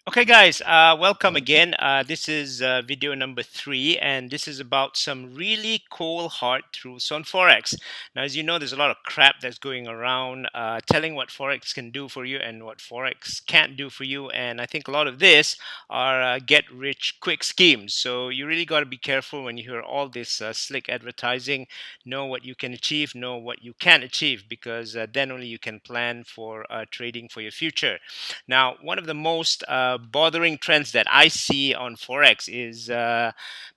Okay, guys, welcome again. This is video number 3, and this is about some really cool hard truths on Forex. Now, as you know, there's a lot of crap that's going around telling what Forex can do for you and what Forex can't do for you. And I think a lot of this are get rich quick schemes. So you really got to be careful when you hear all this slick advertising. Know what you can achieve, know what you can't achieve, because then only you can plan for trading for your future. Now, one of the most bothering trends that I see on Forex is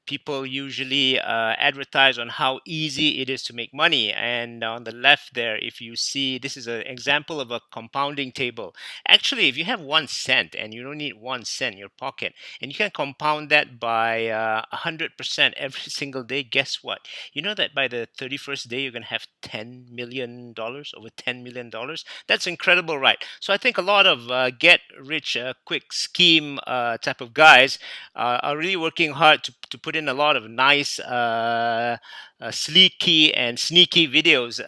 people usually advertise on how easy it is to make money. And on the left there, if you see, this is an example of a compounding table. Actually, if you have 1 cent and you don't need 1 cent in your pocket, and you can compound that by 100% every single day, guess what? You know that by the 31st day, you're going to have $10 million, over $10 million. That's incredible, right? So I think a lot of get rich quick scheme type of guys are really working hard to put in a lot of nice sleeky and sneaky videos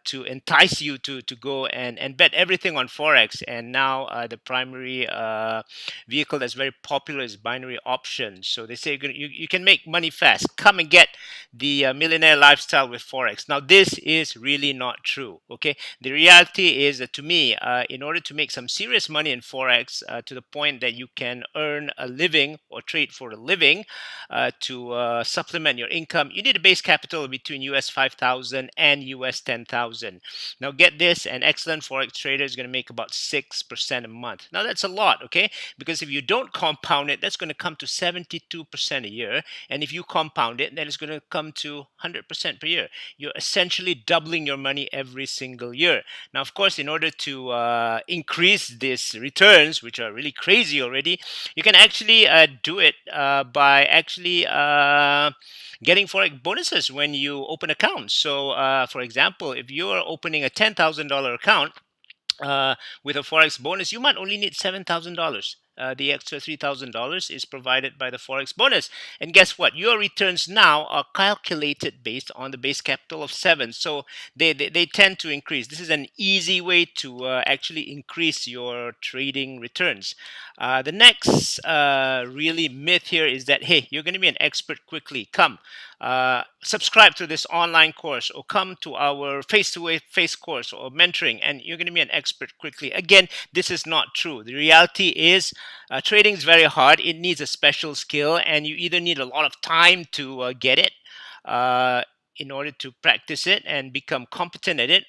to entice you to go and bet everything on Forex. And now the primary vehicle that's very popular is binary options. So they say you can make money fast. Come and get the millionaire lifestyle with Forex. Now, this is really not true. Okay, the reality is that, to me, in order to make some serious money in Forex to the point that you can earn a living or trade for a living to supplement your income, you need a base capital between US 5,000 and US 10,000. Now, get this, an excellent Forex trader is going to make about 6% a month. Now, that's a lot, okay? Because if you don't compound it, that's going to come to 72% a year. And if you compound it, then it's going to come to 100% per year. You're essentially doubling your money every single year. Now, of course, in order to increase these returns, which are really crazy already, you can actually do it by actually getting Forex bonuses when you open accounts. So, for example, if you're opening a $10,000 account, with a Forex bonus, you might only need $7,000. The extra $3,000 is provided by the Forex bonus. And guess what? Your returns now are calculated based on the base capital of 7. So they tend to increase. This is an easy way to actually increase your trading returns. The next really myth here is that, hey, you're going to be an expert quickly. Come. Subscribe to this online course or come to our face-to-face course or mentoring, and you're going to be an expert quickly. Again, this is not true. The reality is trading is very hard. It needs a special skill, and you either need a lot of time to get it in order to practice it and become competent at it,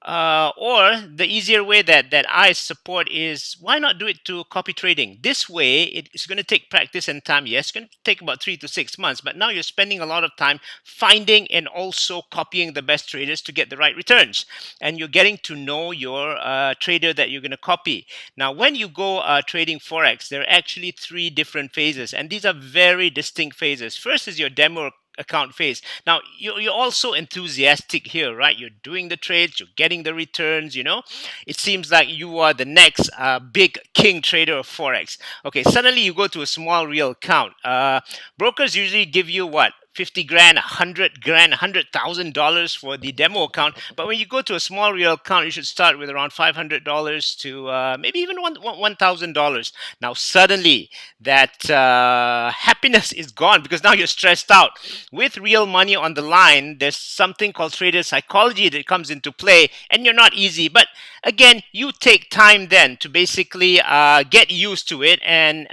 or the easier way that I support is, why not do it to copy trading? This way, it's going to take practice and time. Yes, it's going to take about 3 to 6 months, but now you're spending a lot of time finding and also copying the best traders to get the right returns. And you're getting to know your trader that you're going to copy. Now, when you go trading Forex, there are actually 3 different phases, and these are very distinct phases. First is your demo account phase. Now, you're also enthusiastic here, right? You're doing the trades, you're getting the returns, you know. It seems like you are the next big king trader of Forex. Okay, suddenly you go to a small real account. Brokers usually give you what? 50 grand, 100 grand, $100,000 for the demo account. But when you go to a small real account, you should start with around $500 to maybe even $1,000. Now, suddenly that happiness is gone because now you're stressed out. With real money on the line, there's something called trader psychology that comes into play, and you're not easy. But again, you take time then to basically get used to it. And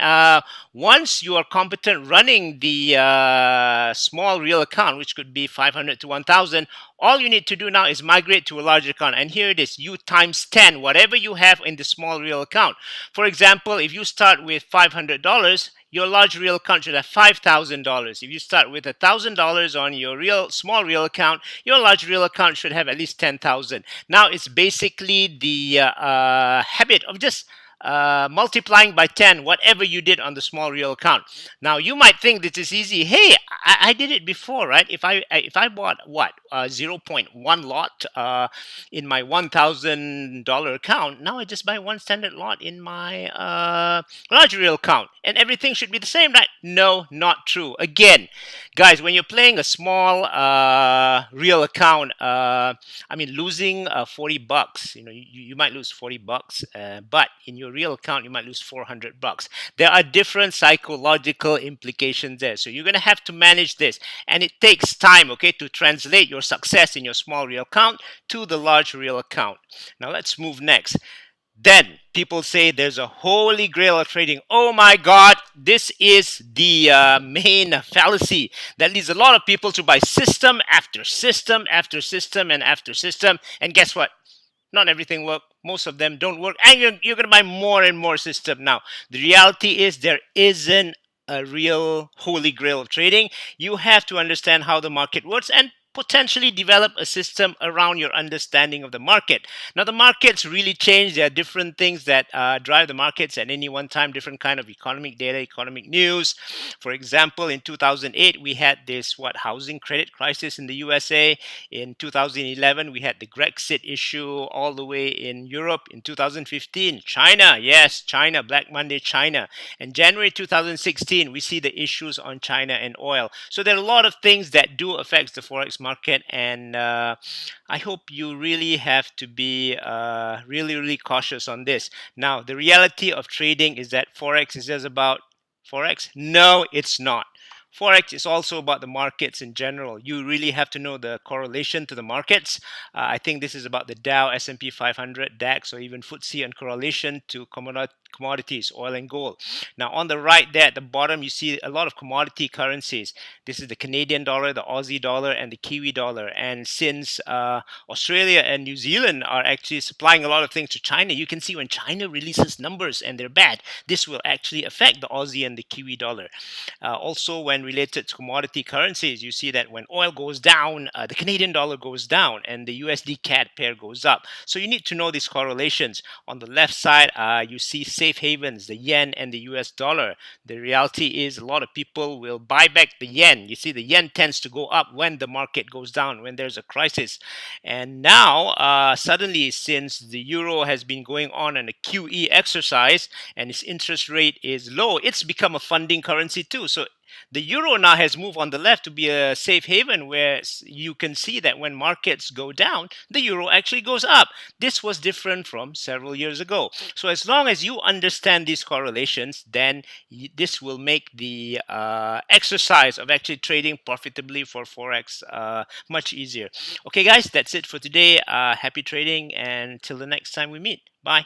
once you are competent running the small real account, which could be 500 to 1,000, all you need to do now is migrate to a larger account. And here it is, you times 10, whatever you have in the small real account. For example, if you start with $500, your large real account should have $5,000. If you start with $1,000 on your small real account, your large real account should have at least 10,000. Now it's basically the habit of just multiplying by 10 whatever you did on the small real account. Now you might think this is easy. Hey, I did it before, right? If I bought what 0.1 lot in my $1,000 account, now I just buy one standard lot in my large real account, and everything should be the same, right? No, not true. Again, guys, when you're playing a small real account, I mean, losing $40, you might lose $40, but in your real account, you might lose $400. There are different psychological implications there. So you're going to have to manage this. And it takes time, okay, to translate your success in your small real account to the large real account. Now let's move next. Then people say there's a holy grail of trading. Oh my God, this is the main fallacy that leads a lot of people to buy system after system after system and after system. And guess what? Not everything works. Most of them don't work. And you're going to buy more and more system. Now, the reality is there isn't a real holy grail of trading. You have to understand how the market works and potentially develop a system around your understanding of the market. Now, the markets really change. There are different things that drive the markets at any one time, different kind of economic data, economic news. For example, in 2008, we had this housing credit crisis in the USA. In 2011, we had the Brexit issue all the way in Europe. In 2015, China, yes, China, Black Monday, China. And January 2016, we see the issues on China and oil. So there are a lot of things that do affect the Forex market. And I hope you really have to be really, really cautious on this. Now, the reality of trading is that Forex is just about Forex. No, it's not. Forex is also about the markets in general. You really have to know the correlation to the markets. I think this is about the Dow, S&P 500, DAX, or even FTSE and correlation to commodities, oil and gold. Now, on the right there at the bottom, you see a lot of commodity currencies. This is the Canadian dollar, the Aussie dollar, and the Kiwi dollar. And since Australia and New Zealand are actually supplying a lot of things to China, you can see when China releases numbers and they're bad, this will actually affect the Aussie and the Kiwi dollar. Also, when related to commodity currencies, you see that when oil goes down, the Canadian dollar goes down and the USD CAD pair goes up. So you need to know these correlations. On the left side, you see safe havens, the yen and the US dollar. The reality is a lot of people will buy back the yen. You see, the yen tends to go up when the market goes down, when there's a crisis. And now, suddenly, since the euro has been going on a QE exercise and its interest rate is low, it's become a funding currency too. So the euro now has moved on the left to be a safe haven where you can see that when markets go down, the euro actually goes up. This was different from several years ago. So as long as you understand these correlations, then this will make the exercise of actually trading profitably for Forex much easier. Okay, guys, that's it for today. Happy trading, and till the next time we meet. Bye.